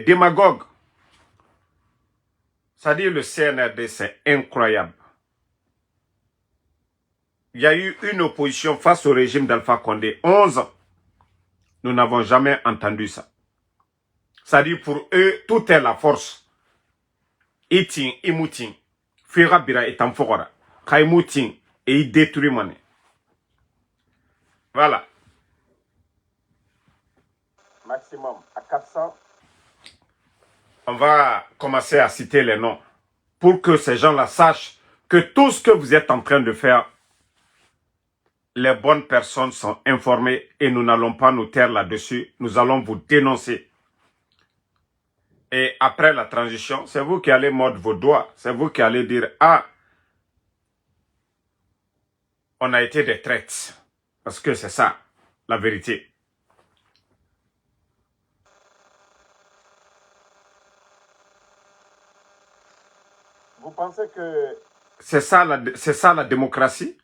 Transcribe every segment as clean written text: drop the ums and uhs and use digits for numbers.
Démagogue. C'est-à-dire le CNRD, c'est incroyable. Il y a eu une opposition face au régime d'Alpha Condé. 11 ans. Nous n'avons jamais entendu ça. C'est-à-dire pour eux, tout est la force. Itin, imutin. Fira bira etam fogora. Kaimutin et il détruit monnaie. Voilà. Maximum à 400. On va commencer à citer les noms pour que ces gens-là sachent que tout ce que vous êtes en train de faire, les bonnes personnes sont informées et nous n'allons pas nous taire là-dessus. Nous allons vous dénoncer. Et après la transition, c'est vous qui allez mordre vos doigts. C'est vous qui allez dire, ah, on a été des traites. Parce que c'est ça, la vérité. Vous pensez que c'est ça la démocratie?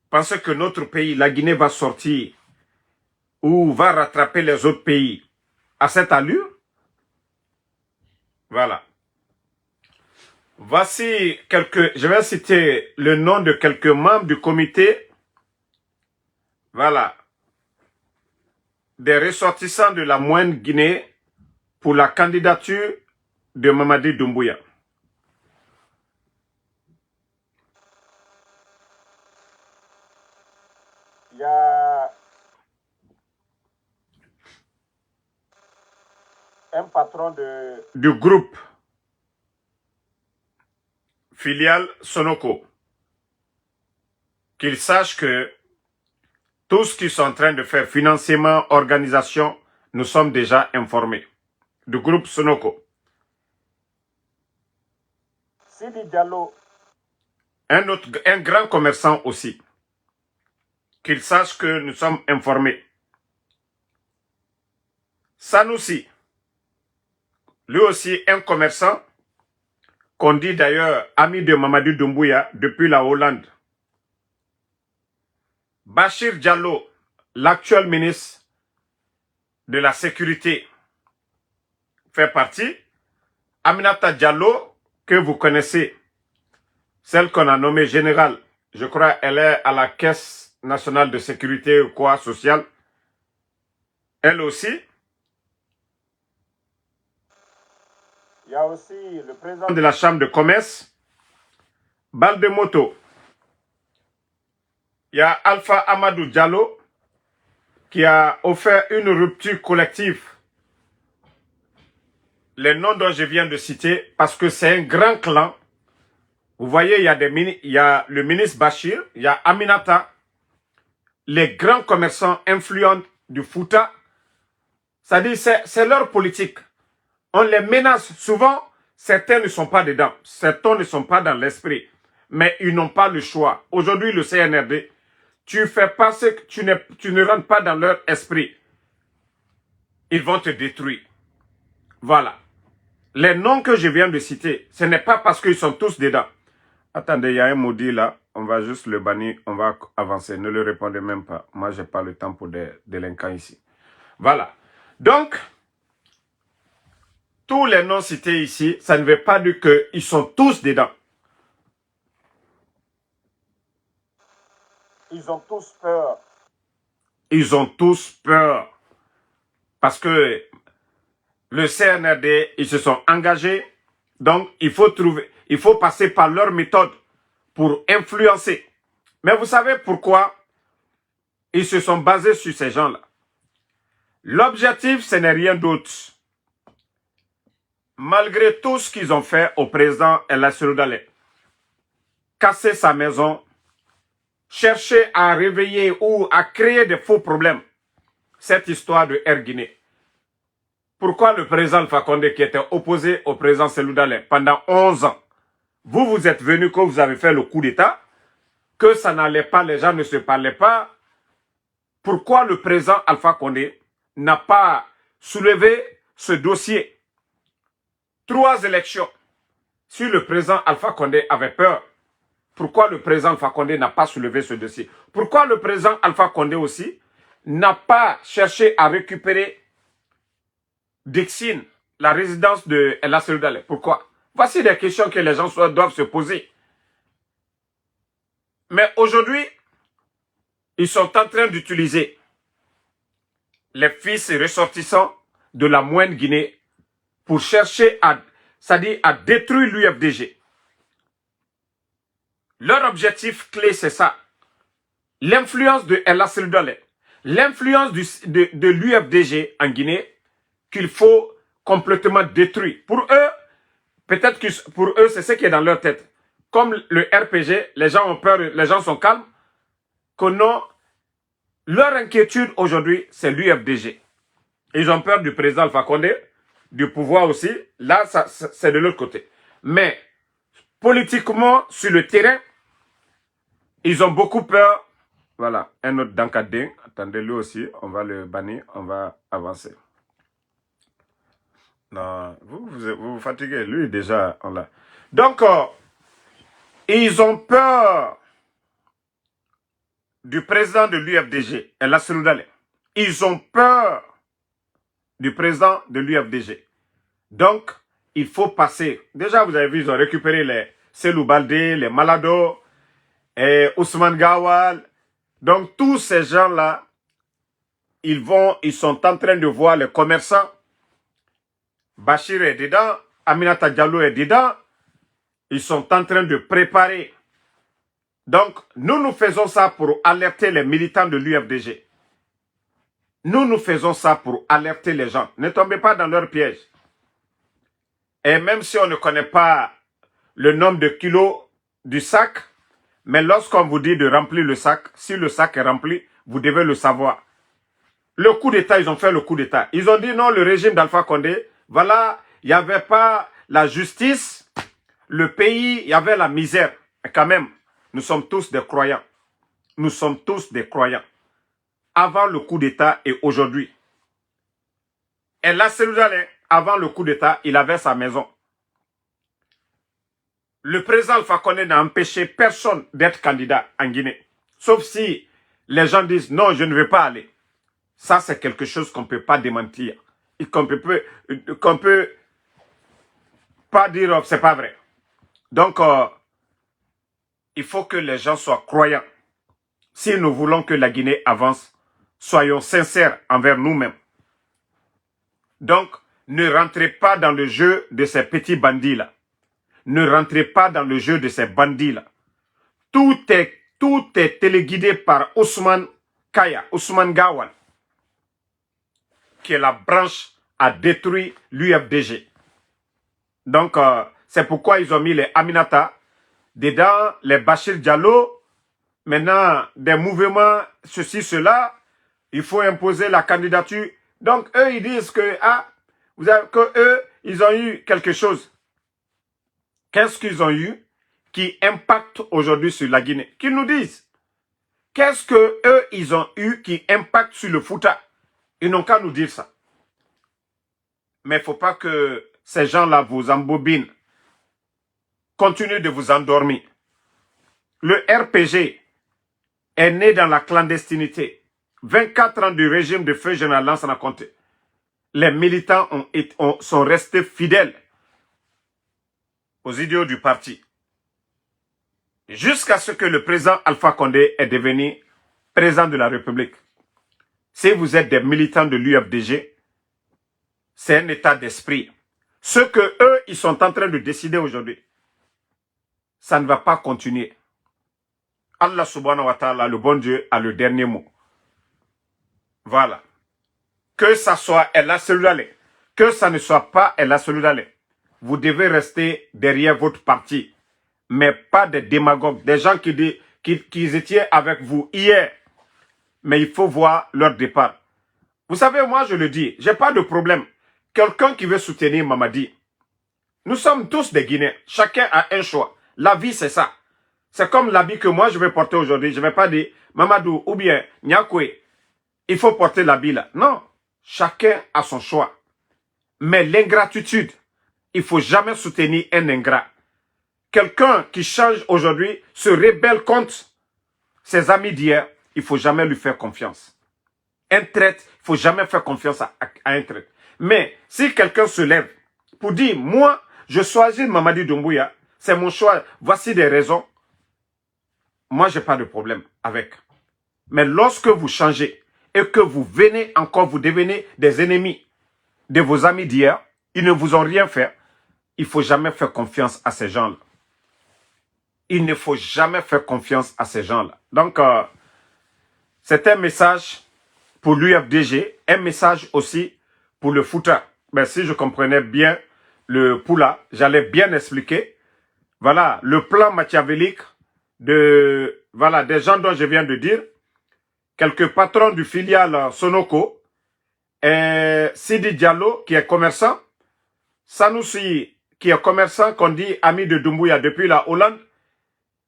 Pensez que notre pays, la Guinée, va sortir ou va rattraper les autres pays à cette allure? Voilà. Voici je vais citer le nom de quelques membres du comité. Voilà. Des ressortissants de la moyenne Guinée pour la candidature de Mamadi Doumbouya. Il y a un patron du groupe filiale Sonoko. Qu'il sache que tout ce qu'ils sont en train de faire, financement, organisation, nous sommes déjà informés. Du groupe Sonoko. Sidi Diallo. Un grand commerçant aussi. Qu'il sache que nous sommes informés. Sanoussi. Lui aussi un commerçant, qu'on dit d'ailleurs ami de Mamadou Doumbouya depuis la Hollande. Bachir Diallo, l'actuel ministre de la Sécurité, fait partie. Aminata Diallo, que vous connaissez, celle qu'on a nommée générale, je crois elle est à la Caisse nationale de sécurité ou quoi, sociale. Elle aussi. Il y a aussi le président de la Chambre de commerce, Baldemoto. Il y a Alpha Amadou Diallo qui a offert une rupture collective. Les noms dont je viens de citer, parce que c'est un grand clan. Vous voyez, il y a le ministre Bachir, il y a Aminata, les grands commerçants influents du Fouta. C'est-à-dire, c'est leur politique. On les menace. Souvent, certains ne sont pas dedans. Certains ne sont pas dans l'esprit. Mais ils n'ont pas le choix. Aujourd'hui, le CNRD, tu fais pas ce que tu ne rentres pas dans leur esprit. Ils vont te détruire. Voilà. Les noms que je viens de citer, ce n'est pas parce qu'ils sont tous dedans. Attendez, il y a un maudit là. On va juste le bannir. On va avancer. Ne le répondez même pas. Moi, je n'ai pas le temps pour des délinquants ici. Voilà. Donc, tous les noms cités ici, ça ne veut pas dire qu'ils sont tous dedans. Ils ont tous peur. Ils ont tous peur. Parce que le CNRD, ils se sont engagés. Donc, il faut passer par leur méthode pour influencer. Mais vous savez pourquoi ils se sont basés sur ces gens-là? L'objectif, ce n'est rien d'autre. Malgré tout ce qu'ils ont fait au président El Asseloudalé, casser sa maison, chercher à réveiller ou à créer des faux problèmes, cette histoire de Air Guinée. Pourquoi le président Alpha Condé qui était opposé au président Seloudalé pendant 11 ans, vous êtes venu quand vous avez fait le coup d'État, que ça n'allait pas, les gens ne se parlaient pas. Pourquoi le président Alpha Condé n'a pas soulevé ce dossier? 3 élections. Si le président Alpha Condé avait peur, pourquoi le président Alpha Condé n'a pas soulevé ce dossier? Pourquoi le président Alpha Condé aussi n'a pas cherché à récupérer Dixine, la résidence de El Asseloudalé. Pourquoi? Voici des questions que les gens doivent se poser. Mais aujourd'hui, ils sont en train d'utiliser les fils ressortissants de la moyenne Guinée pour chercher c'est-à-dire à détruire l'UFDG. Leur objectif clé, c'est ça. L'influence de El Asseloudalé, l'influence de l'UFDG en Guinée, qu'il faut complètement détruire. Pour eux, peut-être que pour eux, c'est ce qui est dans leur tête. Comme le RPG, les gens ont peur, les gens sont calmes, que non, leur inquiétude aujourd'hui, c'est l'UFDG. Ils ont peur du président Alpha Condé, du pouvoir aussi. Là, c'est de l'autre côté. Mais, politiquement, sur le terrain, ils ont beaucoup peur. Voilà, un autre Dankadé. Attendez, lui aussi, on va le bannir, on va avancer. Non, vous fatiguez. Lui, déjà, on l'a. Donc, ils ont peur du président de l'UFDG, El Asseloudalé. Ils ont peur du président de l'UFDG. Donc, il faut passer. Déjà, vous avez vu, ils ont récupéré les Selou Baldé, les Malado, et Ousmane Gawal. Donc, tous ces gens-là, ils sont en train de voir les commerçants. Bachir est dedans, Aminata Diallo est dedans. Ils sont en train de préparer. Donc, nous faisons ça pour alerter les militants de l'UFDG. Nous faisons ça pour alerter les gens. Ne tombez pas dans leur piège. Et même si on ne connaît pas le nombre de kilos du sac, mais lorsqu'on vous dit de remplir le sac, si le sac est rempli, vous devez le savoir. Le coup d'État, ils ont fait le coup d'État. Ils ont dit non, le régime d'Alpha Condé, voilà, il n'y avait pas la justice, le pays, il y avait la misère. Et quand même, nous sommes tous des croyants. Nous sommes tous des croyants. Avant le coup d'État et aujourd'hui. Et là, Asseloudalé, avant le coup d'État, il avait sa maison. Le président Alpha Condé n'a empêché personne d'être candidat en Guinée. Sauf si les gens disent non, je ne vais pas aller. Ça, c'est quelque chose qu'on ne peut pas démentir. Et qu'on peut pas dire oh, c'est pas vrai. Donc, il faut que les gens soient croyants. Si nous voulons que la Guinée avance, soyons sincères envers nous-mêmes. Donc, ne rentrez pas dans le jeu de ces petits bandits-là. Ne rentrez pas dans le jeu de ces bandits-là. Tout est téléguidé par Ousmane Kaya, Ousmane Gawal, qui est la branche à détruire l'UFDG. Donc, c'est pourquoi ils ont mis les Aminata, dedans les Bachir Diallo, maintenant des mouvements, ceci, cela, il faut imposer la candidature. Donc, eux, ils disent que, eux, ils ont eu quelque chose. Qu'est-ce qu'ils ont eu qui impacte aujourd'hui sur la Guinée? Qu'ils nous disent. Qu'est-ce que eux, ils ont eu qui impacte sur le Fouta? Ils n'ont qu'à nous dire ça. Mais il ne faut pas que ces gens-là vous embobinent. Continuez de vous endormir. Le RPG est né dans la clandestinité. 24 ans du régime de feu général Lansana Conté. Les militants sont restés fidèles aux idéaux du parti. Jusqu'à ce que le président Alpha Condé est devenu président de la République. Si vous êtes des militants de l'UFDG, c'est un état d'esprit. Ce que eux, ils sont en train de décider aujourd'hui, ça ne va pas continuer. Allah subhanahu wa ta'ala, le bon Dieu, a le dernier mot. Voilà. Que ça soit El Asseloudalé, que ça ne soit pas El Asseloudalé, vous devez rester derrière votre parti. Mais pas des démagogues, des gens qui étaient avec vous hier. Mais il faut voir leur départ. Vous savez, moi je le dis, j'ai pas de problème. Quelqu'un qui veut soutenir Mamadi, nous sommes tous des Guinéens. Chacun a un choix. La vie, c'est ça. C'est comme l'habit que moi je vais porter aujourd'hui. Je ne vais pas dire Mamadou ou bien Nyakwe, il faut porter l'habit là. Non, chacun a son choix. Mais l'ingratitude, il ne faut jamais soutenir un ingrat. Quelqu'un qui change aujourd'hui, se rebelle contre ses amis d'hier, il ne faut jamais lui faire confiance. Un traître, il ne faut jamais faire confiance à un traître. Mais si quelqu'un se lève pour dire, moi, je choisis Mamadi Doumbouya, c'est mon choix, voici des raisons, moi, je n'ai pas de problème avec. Mais lorsque vous changez et que vous venez encore, vous devenez des ennemis de vos amis d'hier, ils ne vous ont rien fait, il ne faut jamais faire confiance à ces gens-là. Il ne faut jamais faire confiance à ces gens-là. Donc, c'est un message pour l'UFDG, un message aussi pour le Fouta. Ben, si je comprenais bien le Poula, j'allais bien expliquer. Voilà, le plan machiavélique voilà, des gens dont je viens de dire, quelques patrons du filiale Sonoko, et Sidi Diallo, qui est commerçant, Sanoussi, qui est commerçant, qu'on dit ami de Doumbouya depuis la Hollande,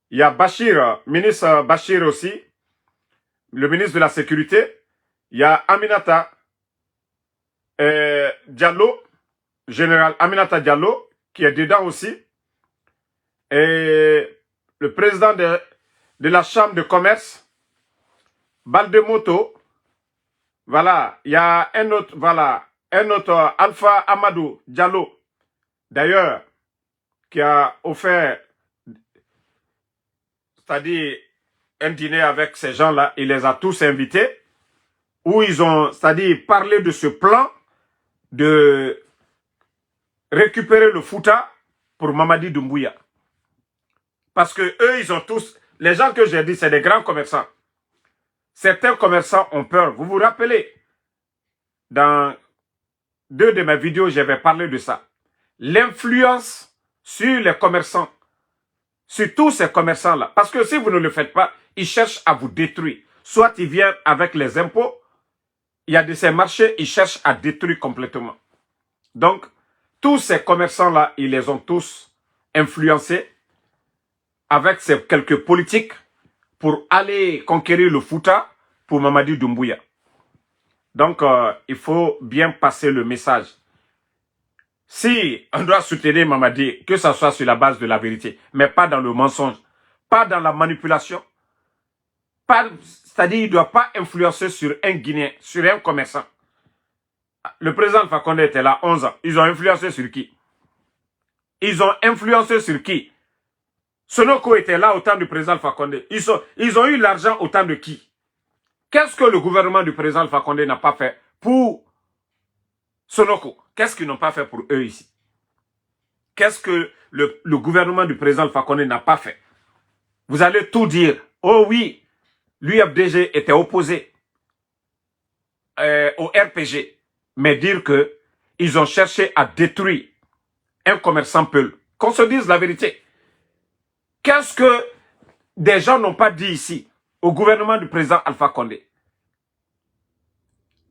il y a Bachir, ministre Bachir aussi, le ministre de la Sécurité, il y a Aminata Diallo, général Aminata Diallo, qui est dedans aussi, et le président de la chambre de commerce, Baldemoto, voilà, il y a un autre, voilà, un autre Alpha Amadou Diallo, d'ailleurs, qui a offert, c'est-à-dire un dîner avec ces gens-là, il les a tous invités, où ils ont, c'est-à-dire parlé de ce plan de récupérer le Fouta pour Mamadi Doumbouya. Parce que eux, ils ont tous, les gens que j'ai dit, c'est des grands commerçants. Certains commerçants ont peur. Vous vous rappelez, dans 2 de mes vidéos, j'avais parlé de ça. L'influence sur les commerçants, sur tous ces commerçants-là. Parce que si vous ne le faites pas, ils cherchent à vous détruire. Soit ils viennent avec les impôts, il y a de ces marchés, ils cherchent à détruire complètement. Donc, tous ces commerçants-là, ils les ont tous influencés avec ces quelques politiques pour aller conquérir le Fouta pour Mamadi Doumbouya. Donc, il faut bien passer le message. Si on doit soutenir Mamadi, que ce soit sur la base de la vérité, mais pas dans le mensonge, pas dans la manipulation, c'est-à-dire il ne doit pas influencer sur un Guinéen, sur un commerçant. Le président Alpha Condé était là 11 ans. Ils ont influencé sur qui? Ils ont influencé sur qui? Sonoko était là au temps du président Alpha Condé. Ils ont eu l'argent au temps de qui? Qu'est-ce que le gouvernement du président Alpha Condé n'a pas fait pour Sonoko? Qu'est-ce qu'ils n'ont pas fait pour eux ici? Qu'est-ce que le gouvernement du président Alpha Condé n'a pas fait? Vous allez tout dire. Oh oui, l'UFDG était opposé au RPG. Mais dire que ils ont cherché à détruire un commerçant peul. Qu'on se dise la vérité. Qu'est-ce que des gens n'ont pas dit ici au gouvernement du président Alpha Condé?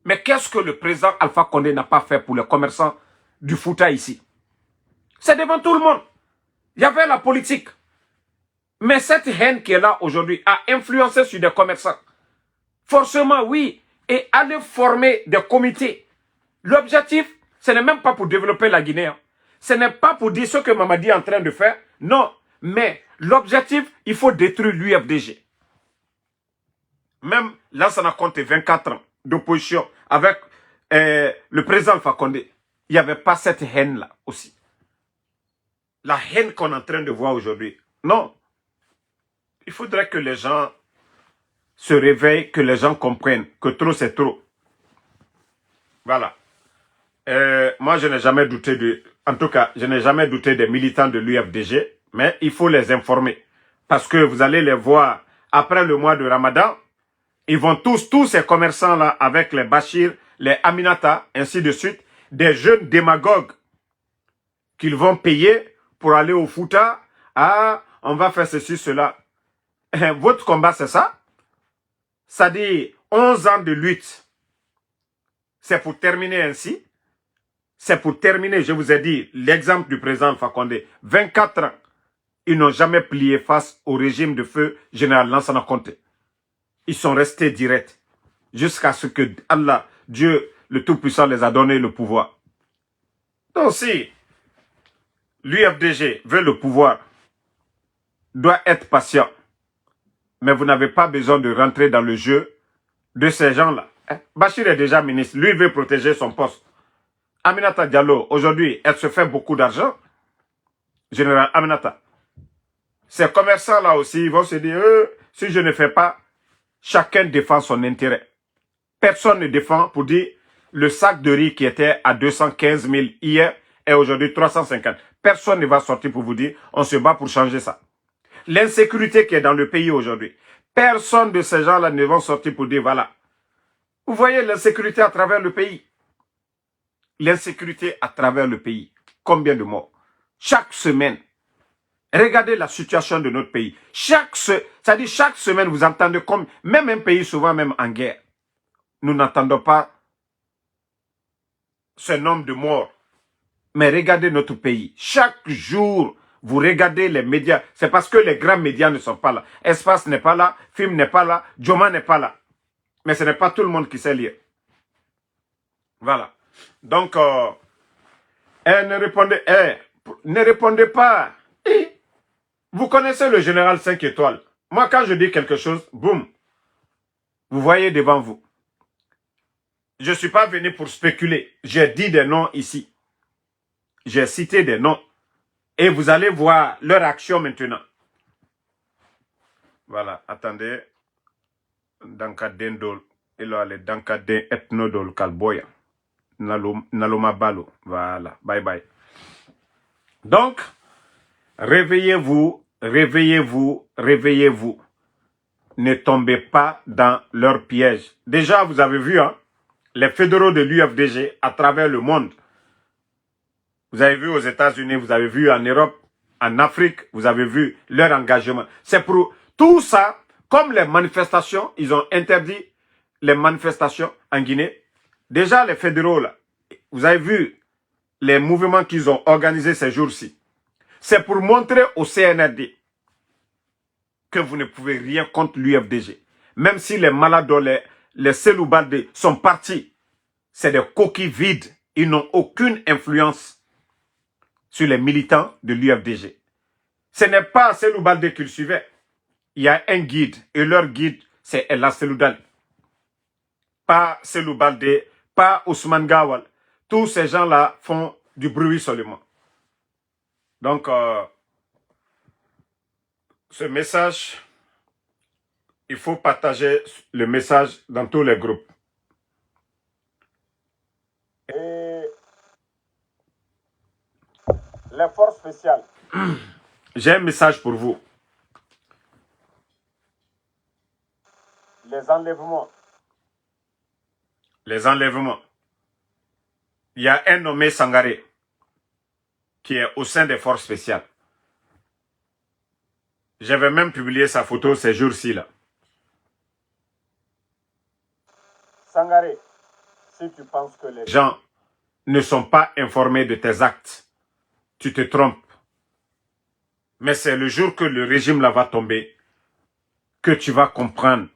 Mais qu'est-ce que le président Alpha Condé n'a pas fait pour les commerçants du Fouta ici? C'est devant tout le monde. Il y avait la politique. Mais cette haine qui est là aujourd'hui a influencé sur des commerçants. Forcément, oui. Et aller former des comités. L'objectif, ce n'est même pas pour développer la Guinée. Ce n'est pas pour dire ce que Mamadi est en train de faire. Non. Mais l'objectif, il faut détruire l'UFDG. Même Lansana Conté, 24 ans d'opposition avec le président Alpha Condé, il n'y avait pas cette haine-là aussi. La haine qu'on est en train de voir aujourd'hui. Non. Il faudrait que les gens se réveillent, que les gens comprennent que trop c'est trop. Voilà. Moi, je n'ai jamais douté en tout cas, je n'ai jamais douté des militants de l'UFDG, mais il faut les informer. Parce que vous allez les voir après le mois de Ramadan, ils vont tous ces commerçants-là, avec les Bachir, les Aminata, ainsi de suite, des jeunes démagogues qu'ils vont payer pour aller au Fouta. Ah, on va faire ceci, cela. Votre combat, c'est ça? Ça dit 11 ans de lutte. C'est pour terminer ainsi. C'est pour terminer, je vous ai dit, l'exemple du président Alpha Condé. 24 ans, ils n'ont jamais plié face au régime de feu général Lansana Conté. Ils sont restés directs jusqu'à ce que Allah, Dieu, le Tout-Puissant, les a donné le pouvoir. Donc si l'UFDG veut le pouvoir, doit être patient. Mais vous n'avez pas besoin de rentrer dans le jeu de ces gens-là. Bachir est déjà ministre. Lui, il veut protéger son poste. Aminata Diallo, aujourd'hui, elle se fait beaucoup d'argent. Général Aminata. Ces commerçants-là aussi, ils vont se dire, si je ne fais pas, chacun défend son intérêt. Personne ne défend pour dire, le sac de riz qui était à 215 000 hier est aujourd'hui 350. Personne ne va sortir pour vous dire, on se bat pour changer ça. L'insécurité qui est dans le pays aujourd'hui, personne de ces gens-là ne vont sortir pour dire, voilà. Vous voyez l'insécurité à travers le pays. L'insécurité à travers le pays. Combien de morts? Chaque semaine. Regardez la situation de notre pays. Chaque semaine, vous entendez comme, même un pays souvent même en guerre, nous n'entendons pas ce nombre de morts. Mais regardez notre pays. Chaque jour, vous regardez les médias. C'est parce que les grands médias ne sont pas là. Espace n'est pas là, Film n'est pas là, Joma n'est pas là. Mais ce n'est pas tout le monde qui sait lire. Voilà. Donc, ne répondez pas. Vous connaissez le général 5 étoiles. Moi, quand je dis quelque chose, boum, vous voyez devant vous. Je ne suis pas venu pour spéculer. J'ai dit des noms ici. J'ai cité des noms. Et vous allez voir leur action maintenant. Voilà, attendez. Dankadendol. Il a les Dankadé ethnodol kalboya. Naloma balo. Voilà, bye bye. Donc, réveillez-vous, réveillez-vous, réveillez-vous. Ne tombez pas dans leur piège. Déjà, vous avez vu, hein, les fédéraux de l'UFDG à travers le monde. Vous avez vu aux États-Unis, vous avez vu en Europe, en Afrique, vous avez vu leur engagement. C'est pour tout ça, comme les manifestations, ils ont interdit les manifestations en Guinée. Déjà, les fédéraux, là, vous avez vu les mouvements qu'ils ont organisés ces jours-ci. C'est pour montrer au CNRD que vous ne pouvez rien contre l'UFDG. Même si les malades, les Seloubalde sont partis, c'est des coquilles vides. Ils n'ont aucune influence sur les militants de l'UFDG. Ce n'est pas Seloubalde qu'ils suivaient. Il y a un guide, et leur guide, c'est Ella Seloudal. Pas Seloubalde, pas Ousmane Gawal. Tous ces gens-là font du bruit seulement. Donc, ce message, il faut partager le message dans tous les groupes. Et les forces spéciales. J'ai un message pour vous. Les enlèvements. Les enlèvements. Il y a un nommé Sangaré qui est au sein des forces spéciales. J'avais même publié sa photo ces jours-ci là. Sangaré, si tu penses que les gens ne sont pas informés de tes actes, tu te trompes. Mais c'est le jour que le régime là va tomber que tu vas comprendre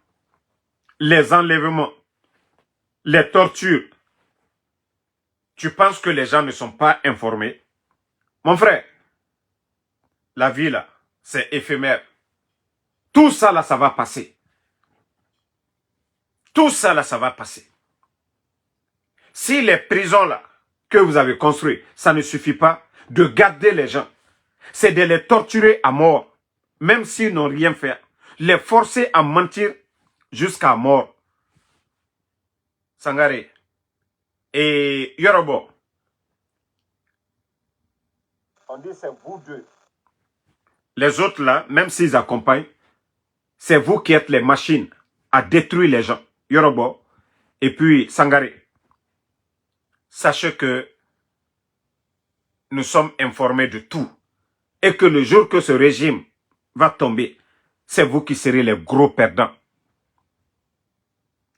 les enlèvements, les tortures. Tu penses que les gens ne sont pas informés? Mon frère, la vie là, c'est éphémère. Tout ça là, ça va passer. Tout ça là, ça va passer. Si les prisons là, que vous avez construites, ça ne suffit pas de garder les gens. C'est de les torturer à mort, même s'ils n'ont rien fait. Les forcer à mentir jusqu'à mort. Sangaré et Yorobo. On dit c'est vous deux. Les autres là, même s'ils accompagnent, c'est vous qui êtes les machines à détruire les gens. Yorobo et puis Sangaré. Sachez que nous sommes informés de tout. Et que le jour que ce régime va tomber, c'est vous qui serez les gros perdants.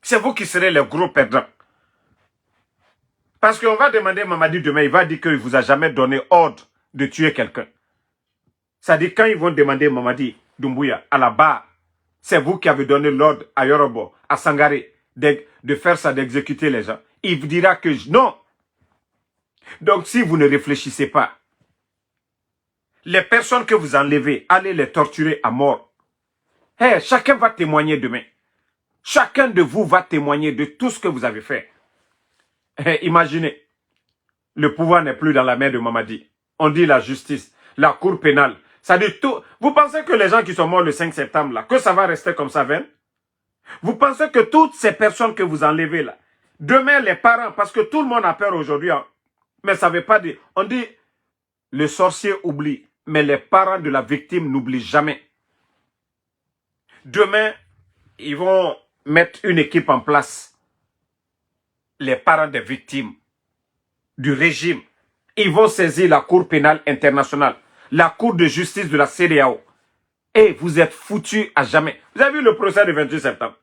C'est vous qui serez les gros perdants. Parce qu'on va demander à Mamadi demain, il va dire qu'il ne vous a jamais donné ordre de tuer quelqu'un. C'est-à-dire quand ils vont demander à Mamadi Doumbouya à la barre, c'est vous qui avez donné l'ordre à Yorobo, à Sangaré, de faire ça, d'exécuter les gens. Il vous dira que non. Donc si vous ne réfléchissez pas, les personnes que vous enlevez, allez les torturer à mort. Hey, chacun va témoigner demain. Chacun de vous va témoigner de tout ce que vous avez fait. Hey, imaginez. le pouvoir n'est plus dans la main de Mamadi. On dit la justice, la cour pénale. Ça dit tout. Vous pensez que les gens qui sont morts le 5 septembre, là, que ça va rester comme ça, Ven? Vous pensez que toutes ces personnes que vous enlevez là, demain les parents, parce que tout le monde a peur aujourd'hui, hein, mais ça ne veut pas dire, on dit, le sorcier oublie, mais les parents de la victime n'oublient jamais. Demain, ils vont mettre une équipe en place, les parents des victimes du régime. Ils vont saisir la Cour pénale internationale, la Cour de justice de la CEDEAO. Et vous êtes foutus à jamais. Vous avez vu le procès du 28 septembre?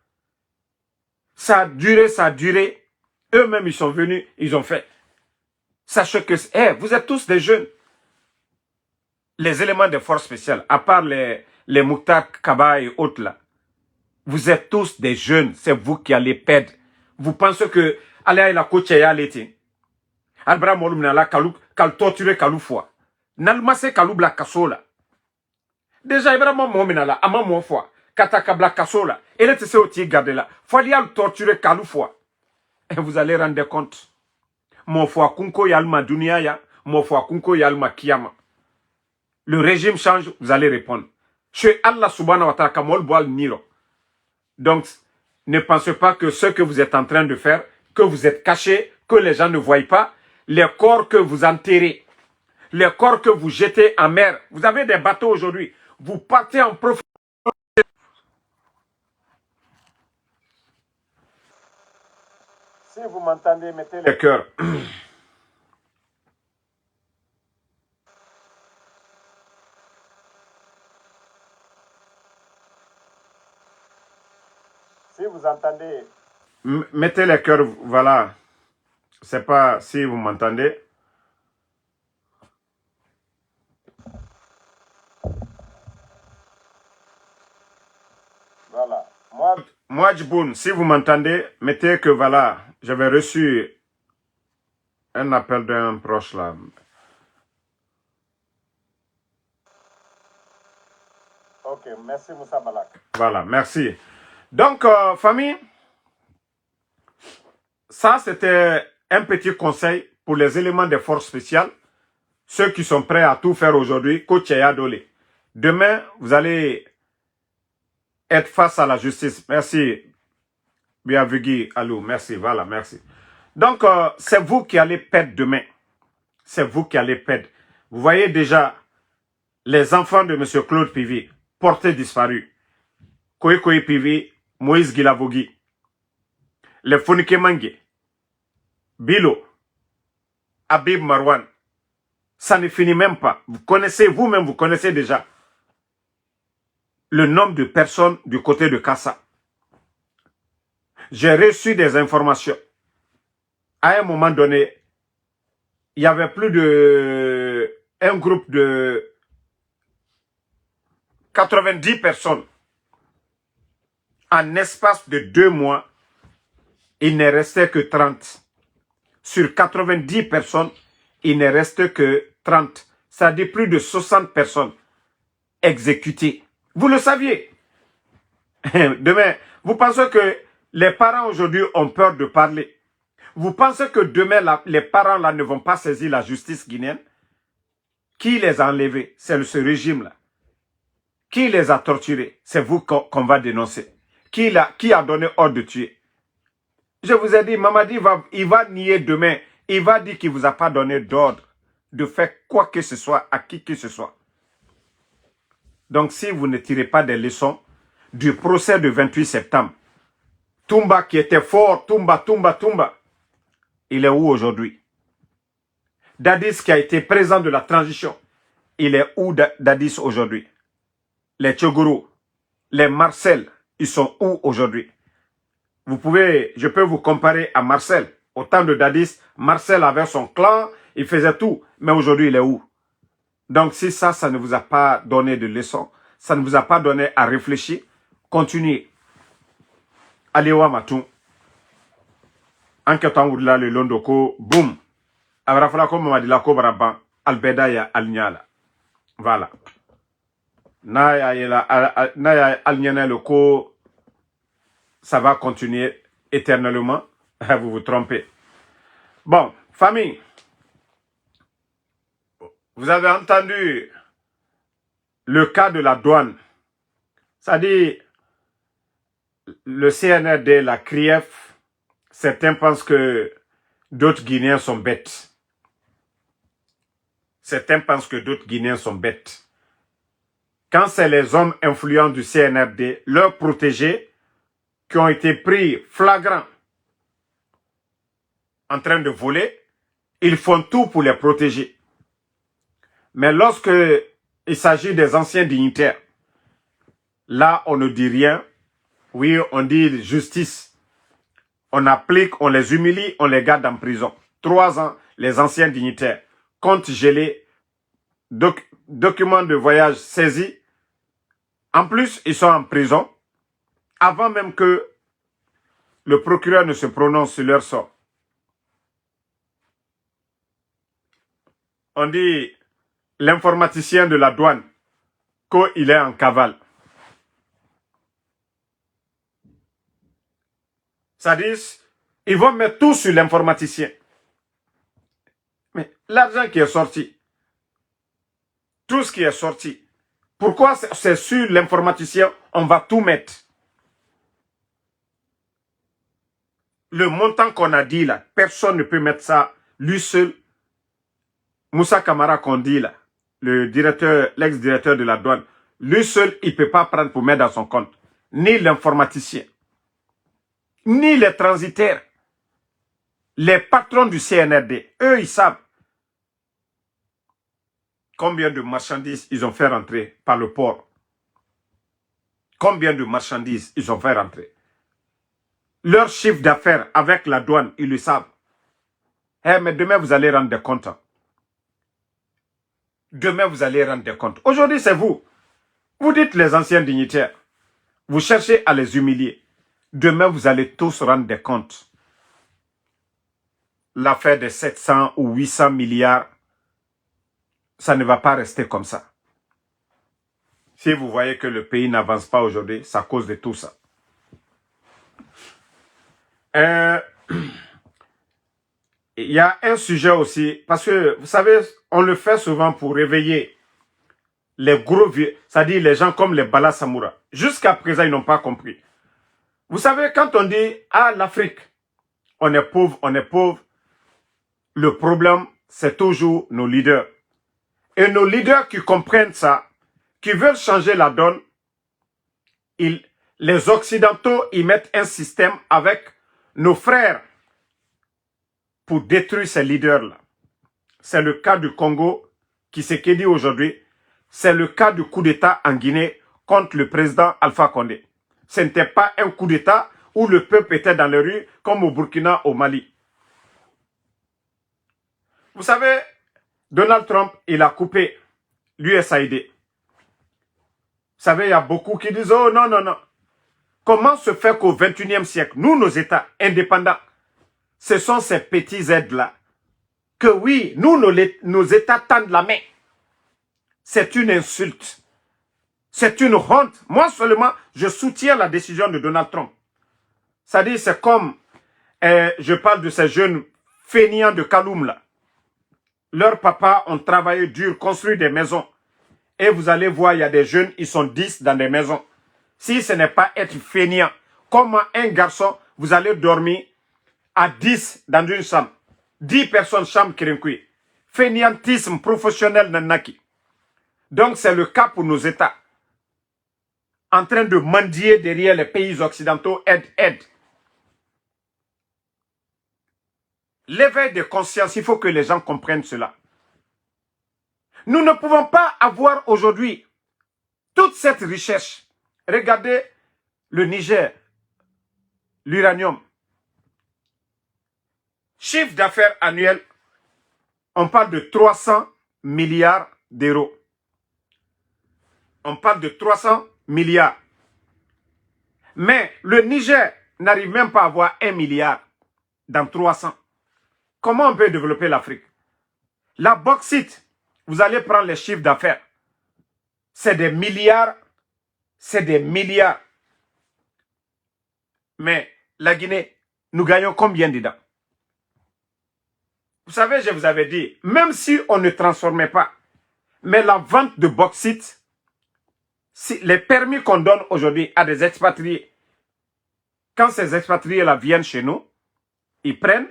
Ça a duré. Eux-mêmes, ils sont venus, ils ont fait. Sachez que vous êtes tous des jeunes. Les éléments des forces spéciales, à part les Mouktar Kaba et autres là, vous êtes tous des jeunes. C'est vous qui allez perdre. Vous pensez que allez la coach ya l'été. Albra molumna la kal torturer kaloufwa. Nalmase kaloubla kasola. Déjà Ibrahim momina la ama mon foi. Katakabla kasola. Elle était ce outil garder là. Fallait le torturer kaloufwa. Et vous allez rendre compte. Mon foi kunko yalma dunia ya, mon foi kunko yalma kiyama. Le régime change, vous allez répondre. Je suis Allah subhanahu wa ta'ala kamol boal niro. Donc, ne pensez pas que ce que vous êtes en train de faire, que vous êtes caché, que les gens ne voient pas, les corps que vous enterrez, les corps que vous jetez en mer. Vous avez des bateaux aujourd'hui. Vous partez en profondeur. Si vous m'entendez, mettez le cœur. Si vous entendez, mettez les cœurs, voilà. C'est pas si vous m'entendez. Voilà. Moi, Djiboun, si vous m'entendez, mettez que voilà, j'avais reçu un appel d'un proche là. Ok, merci Moussa Balak. Voilà, merci. Donc, famille, ça c'était un petit conseil pour les éléments des forces spéciales, ceux qui sont prêts à tout faire aujourd'hui, Kocheya Dole. Demain, vous allez être face à la justice. Merci, Biavugui Alou, merci, voilà, merci. Donc, c'est vous qui allez perdre demain. C'est vous qui allez perdre. Vous voyez déjà les enfants de M. Claude Pivi, portés disparus. Koikoy Pivi, Moïse Guilavogui, les Fonike Mange, Bilo, Habib Marwan. Ça ne finit même pas. Vous connaissez, vous-même, vous connaissez déjà le nombre de personnes du côté de Kassa. J'ai reçu des informations. À un moment donné, il y avait plus de un groupe de 90 personnes. En espace de 2 mois, il ne restait que 30. Sur 90 personnes, il ne restait que 30. C'est-à-dire plus de 60 personnes exécutées. Vous le saviez. Demain, vous pensez que les parents aujourd'hui ont peur de parler. Vous pensez que demain, les parents là ne vont pas saisir la justice guinéenne? Qui les a enlevés? C'est ce régime-là. Qui les a torturés? C'est vous qu'on va dénoncer. Qui a donné ordre de tuer? Je vous ai dit, Mamadi il va nier demain. Il va dire qu'il ne vous a pas donné d'ordre de faire quoi que ce soit à qui que ce soit. Donc si vous ne tirez pas des leçons du procès du 28 septembre, Toumba qui était fort, Toumba, il est où aujourd'hui? Dadis qui a été président de la transition, il est où Dadis aujourd'hui? Les Tchogourou, les Marcel, ils sont où aujourd'hui? Je peux vous comparer à Marcel. Au temps de Dadis, Marcel avait son clan, il faisait tout. Mais aujourd'hui, il est où? Donc si ça ne vous a pas donné de leçon, ça ne vous a pas donné à réfléchir, continuez. Allez wa matou. Enquêtant ou là le londoko, boum. Abrafala comme m'a dit la cobra albeda ya alnyala. Voilà. Na ya alnyana le ko, ça va continuer éternellement. Vous vous trompez. Bon, famille. Vous avez entendu le cas de la douane. C'est-à-dire, le CNRD, la CRIEF, certains pensent que d'autres Guinéens sont bêtes. Certains pensent que d'autres Guinéens sont bêtes. Quand c'est les hommes influents du CNRD, leurs protégés, qui ont été pris flagrants en train de voler, ils font tout pour les protéger. Mais lorsque il s'agit des anciens dignitaires, là, on ne dit rien. Oui, on dit justice. On applique, on les humilie, on les garde en prison. 3 ans, les anciens dignitaires. Compte gelé, documents de voyage saisis. En plus, ils sont en prison avant même que le procureur ne se prononce sur leur sort. On dit l'informaticien de la douane qu'il est en cavale. C'est-à-dire, ils vont mettre tout sur l'informaticien. Mais l'argent qui est sorti, tout ce qui est sorti, pourquoi c'est sur l'informaticien, on va tout mettre? Le montant qu'on a dit là, personne ne peut mettre ça, lui seul. Moussa Camara qu'on dit là, le directeur, l'ex-directeur de la douane, lui seul, il ne peut pas prendre pour mettre dans son compte. Ni l'informaticien, ni les transitaires, les patrons du CNRD, eux, ils savent combien de marchandises ils ont fait rentrer par le port. Combien de marchandises ils ont fait rentrer. Leur chiffre d'affaires avec la douane, ils le savent. Eh, mais demain, vous allez rendre des comptes. Demain, vous allez rendre des comptes. Aujourd'hui, c'est vous. Vous dites les anciens dignitaires. Vous cherchez à les humilier. Demain, vous allez tous rendre des comptes. L'affaire des 700 ou 800 milliards, ça ne va pas rester comme ça. Si vous voyez que le pays n'avance pas aujourd'hui, c'est à cause de tout ça. Il y a un sujet aussi, parce que, vous savez, on le fait souvent pour réveiller les gros vieux, c'est-à-dire les gens comme les Bala Samoura. Jusqu'à présent, ils n'ont pas compris. Vous savez, quand on dit, ah, l'Afrique, on est pauvre, le problème, c'est toujours nos leaders. Et nos leaders qui comprennent ça, qui veulent changer la donne, les Occidentaux, ils mettent un système avec nos frères pour détruire ces leaders-là. C'est le cas du Congo, qui s'est dit aujourd'hui. C'est le cas du coup d'État en Guinée contre le président Alpha Condé. Ce n'était pas un coup d'État où le peuple était dans les rues, comme au Burkina, au Mali. Vous savez, Donald Trump, il a coupé l'USAID. Vous savez, il y a beaucoup qui disent, oh non, non, non. Comment se fait qu'au XXIe siècle, nous, nos États indépendants, ce sont ces petits aides-là, que oui, nous, nos États tendent la main. C'est une insulte. C'est une honte. Moi seulement, je soutiens la décision de Donald Trump. C'est-à-dire, c'est comme, je parle de ces jeunes fainéants de Kaloum là. Leurs papas ont travaillé dur, construit des maisons. Et vous allez voir, il y a des jeunes, ils sont 10 dans des maisons. Si ce n'est pas être fainéant, comment un garçon, vous allez dormir à 10 dans une chambre. 10 personnes, chambre Kirinkui. Fainéantisme professionnel nanaki. Donc c'est le cas pour nos États. En train de mendier derrière les pays occidentaux, aide. L'éveil de conscience, il faut que les gens comprennent cela. Nous ne pouvons pas avoir aujourd'hui toute cette richesse. Regardez le Niger, l'uranium. Chiffre d'affaires annuel, on parle de 300 milliards d'euros. On parle de 300 milliards. Mais le Niger n'arrive même pas à avoir 1 milliard dans 300. Comment on peut développer l'Afrique? La bauxite, vous allez prendre les chiffres d'affaires. C'est des milliards. C'est des milliards. Mais la Guinée, nous gagnons combien dedans? Vous savez, je vous avais dit, même si on ne transformait pas, Mais la vente de bauxite, si les permis qu'on donne aujourd'hui à des expatriés, quand ces expatriés-là viennent chez nous, ils prennent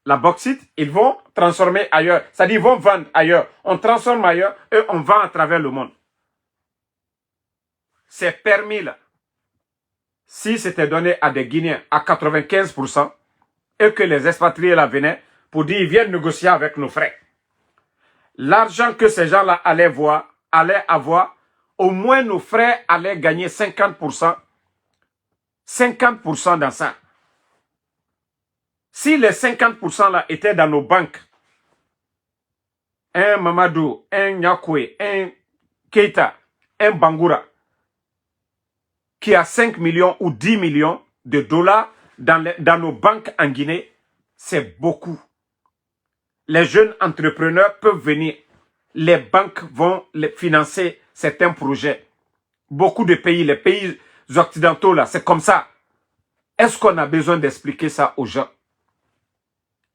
la bauxite, ils vont transformer ailleurs. C'est-à-dire, ils vont vendre ailleurs. On transforme ailleurs et on vend à travers le monde. Ces permis-là, si c'était donné à des Guinéens à 95% et que les expatriés-là venaient pour dire, ils viennent négocier avec nos frais. L'argent que ces gens-là allaient avoir, au moins nos frères allaient gagner 50%. 50% dans ça. Si les 50% là étaient dans nos banques, un Mamadou, un Nyakwe, un Keita, un Bangoura, qui a 5 millions ou 10 millions de dollars dans nos banques en Guinée, c'est beaucoup. Les jeunes entrepreneurs peuvent venir. Les banques vont financer certains projets. Beaucoup de pays, les pays occidentaux, là, c'est comme ça. Est-ce qu'on a besoin d'expliquer ça aux gens?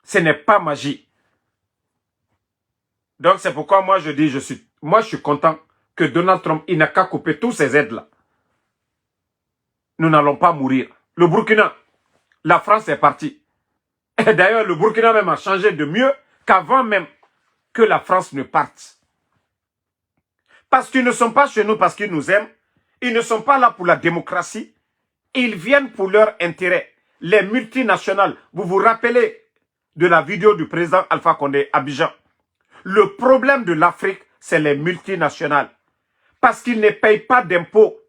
Ce n'est pas magie. Donc c'est pourquoi moi je dis, je suis content que Donald Trump, il n'a qu'à couper tous ces aides-là. Nous n'allons pas mourir. Le Burkina, la France est partie. Et d'ailleurs, le Burkina même a changé de mieux qu'avant même que la France ne parte. Parce qu'ils ne sont pas chez nous parce qu'ils nous aiment. Ils ne sont pas là pour la démocratie. Ils viennent pour leur intérêt. Les multinationales, vous vous rappelez de la vidéo du président Alpha Condé à Abidjan. Le problème de l'Afrique, c'est les multinationales. Parce qu'ils ne payent pas d'impôts.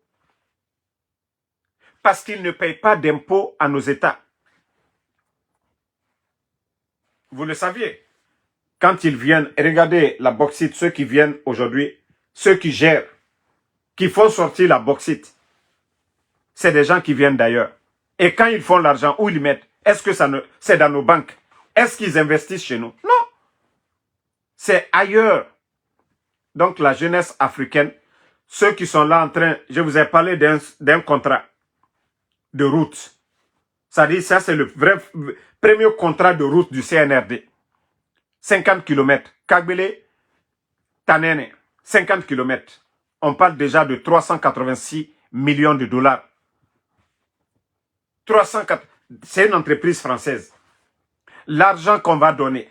Parce qu'ils ne payent pas d'impôts à nos États. Vous le saviez. Quand ils viennent, regardez la bauxite, ceux qui viennent aujourd'hui, ceux qui gèrent, qui font sortir la bauxite, c'est des gens qui viennent d'ailleurs. Et quand ils font l'argent, où ils mettent? Est-ce que c'est dans nos banques? Est-ce qu'ils investissent chez nous? Non. C'est ailleurs. Donc la jeunesse africaine, ceux qui sont là en train, je vous ai parlé d'un contrat de route. Ça dit, ça c'est le vrai premier contrat de route du CNRD. 50 km. Kagbele, Tanene, 50 km. On parle déjà de 386 millions de dollars. 304, c'est une entreprise française. L'argent qu'on va donner,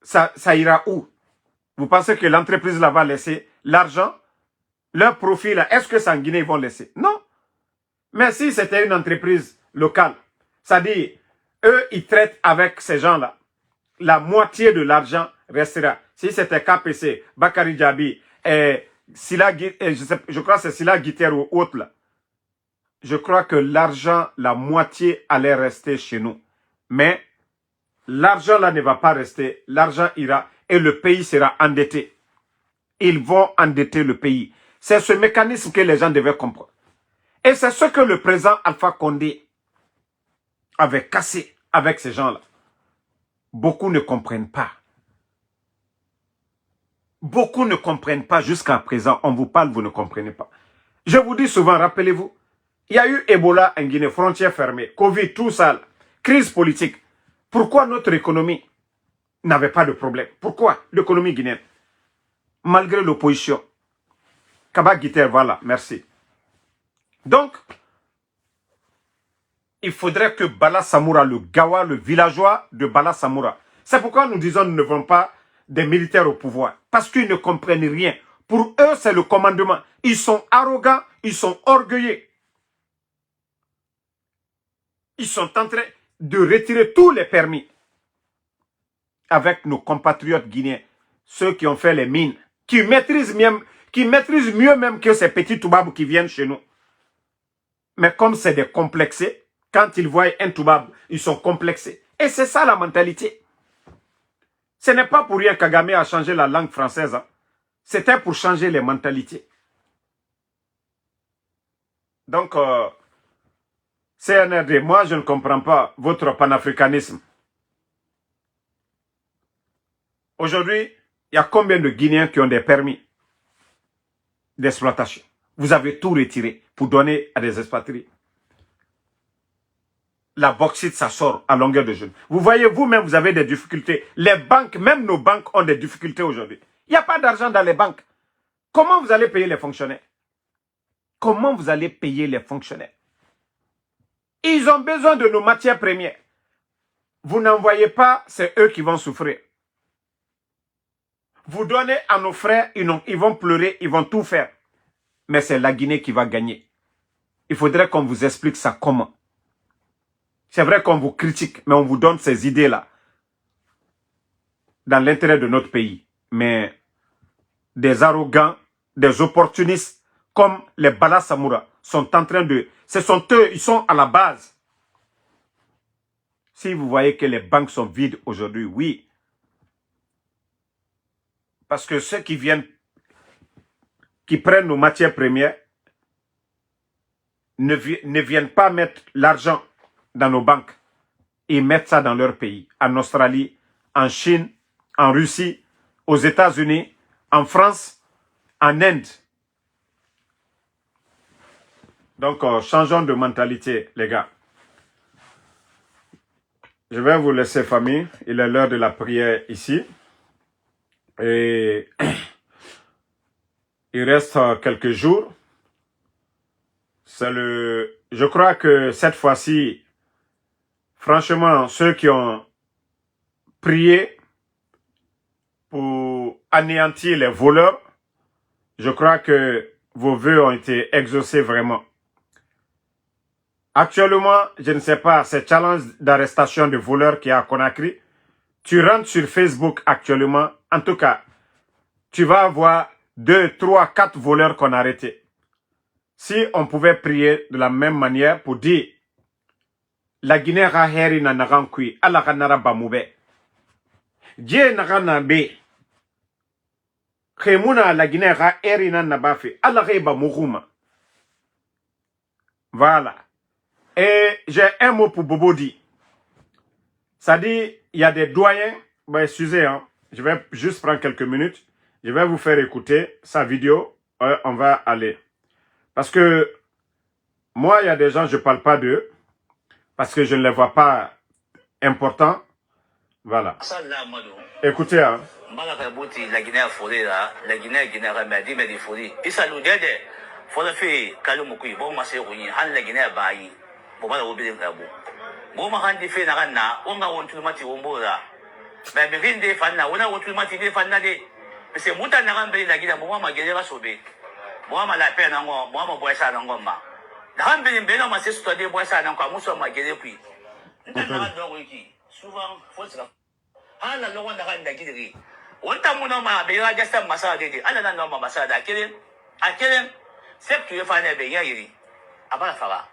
ça ira où? Vous pensez que l'entreprise là va laisser l'argent, leur profit là, est-ce que c'est en Guinée ils vont laisser? Non. Mais si c'était une entreprise locale, c'est-à-dire, eux, ils traitent avec ces gens-là. La moitié de l'argent restera. Si c'était KPC, Bakary Djabi, je crois que c'est Sila Guiter ou autre là. Je crois que l'argent, la moitié allait rester chez nous. Mais l'argent là ne va pas rester. L'argent ira et le pays sera endetté. Ils vont endetter le pays. C'est ce mécanisme que les gens devaient comprendre. Et c'est ce que le président Alpha Condé avait cassé avec ces gens-là. Beaucoup ne comprennent pas. Beaucoup ne comprennent pas jusqu'à présent. On vous parle, vous ne comprenez pas. Je vous dis souvent, rappelez-vous, il y a eu Ebola en Guinée, frontières fermées, Covid, tout ça, crise politique. Pourquoi notre économie n'avait pas de problème? Pourquoi l'économie guinéenne? Malgré l'opposition. Kaba Guiter, voilà, merci. Donc, il faudrait que Bala Samoura, le Gawa, le villageois de Bala Samoura, c'est pourquoi nous disons nous ne voulons pas des militaires au pouvoir. Parce qu'ils ne comprennent rien. Pour eux, c'est le commandement. Ils sont arrogants, ils sont orgueilleux. Ils sont en train de retirer tous les permis avec nos compatriotes guinéens, ceux qui ont fait les mines, qui maîtrisent mieux même que ces petits toubabs qui viennent chez nous. Mais comme c'est des complexés, quand ils voient un toubab, ils sont complexés. Et c'est ça la mentalité. Ce n'est pas pour rien que Kagame a changé la langue française. Hein. C'était pour changer les mentalités. Donc, CNRD, moi je ne comprends pas votre panafricanisme. Aujourd'hui, il y a combien de Guinéens qui ont des permis d'exploitation? Vous avez tout retiré pour donner à des expatriés. La bauxite, ça sort à longueur de journée. Vous voyez, vous-même, vous avez des difficultés. Les banques, même nos banques ont des difficultés aujourd'hui. Il n'y a pas d'argent dans les banques. Comment vous allez payer les fonctionnaires? Comment vous allez payer les fonctionnaires? Ils ont besoin de nos matières premières. Vous n'en voyez pas, c'est eux qui vont souffrir. Vous donnez à nos frères, ils vont pleurer, ils vont tout faire. Mais c'est la Guinée qui va gagner. Il faudrait qu'on vous explique ça comment. C'est vrai qu'on vous critique, mais on vous donne ces idées-là. Dans l'intérêt de notre pays. Mais des arrogants, des opportunistes, comme les Bala Samoura, sont en train de... Ce sont eux, ils sont à la base. Si vous voyez que les banques sont vides aujourd'hui, oui. Parce que ceux qui viennent, qui prennent nos matières premières, ne viennent pas mettre l'argent dans nos banques. Ils mettent ça dans leur pays. En Australie, en Chine, en Russie, aux États-Unis, en France, en Inde. Donc, changeons de mentalité, les gars. Je vais vous laisser, famille. Il est l'heure de la prière ici. Et il reste quelques jours. Je crois que cette fois-ci, franchement, ceux qui ont prié pour anéantir les voleurs, je crois que vos vœux ont été exaucés vraiment. Actuellement, je ne sais pas, ces challenges d'arrestation de voleurs qu'il y a à Conakry, tu rentres sur Facebook actuellement, en tout cas, tu vas avoir 2, 3, 4 voleurs qu'on a arrêtés. Si on pouvait prier de la même manière pour dire la Guinée raheri na nagankui, ala kanara bamoube. Dieu naganabe. Khemuna la Guinée raheri na nabafi, ala reba mourouma. Voilà. Et j'ai un mot pour Bobodi. Ça dit, il y a des doyens. Ben, excusez, hein, je vais juste prendre quelques minutes. Je vais vous faire écouter sa vidéo. On va aller. Parce que moi, il y a des gens, je ne parle pas d'eux. Parce que je ne les vois pas importants. Voilà. Écoutez, hein. La Guinée a fourré là, la Guinée a madi, mais des fourris. Et ça nous dit, faut le faire, Kalumukui, bon, ma sœur, Han la Guinée a bailli, pour moi, au bien Kabou. Bon, ma hand fait Narana, on a honte to Mati Ombola. Mais begin des fans, on a honte to Mati de Fanade. C'est Mouta Narambe, la Guinée, moi, ma guerre sauvé. Moi, ma la peine en moi, ma boissa en goma. Rambe in Beno, ma sister de boissa en Kamuso, ma guerre puis. Souvent, faut se Han la Lowan la Guinée. One time, ma Bella just a massage, another number massage, I kill him, except to your final Bayari. Abalafaga.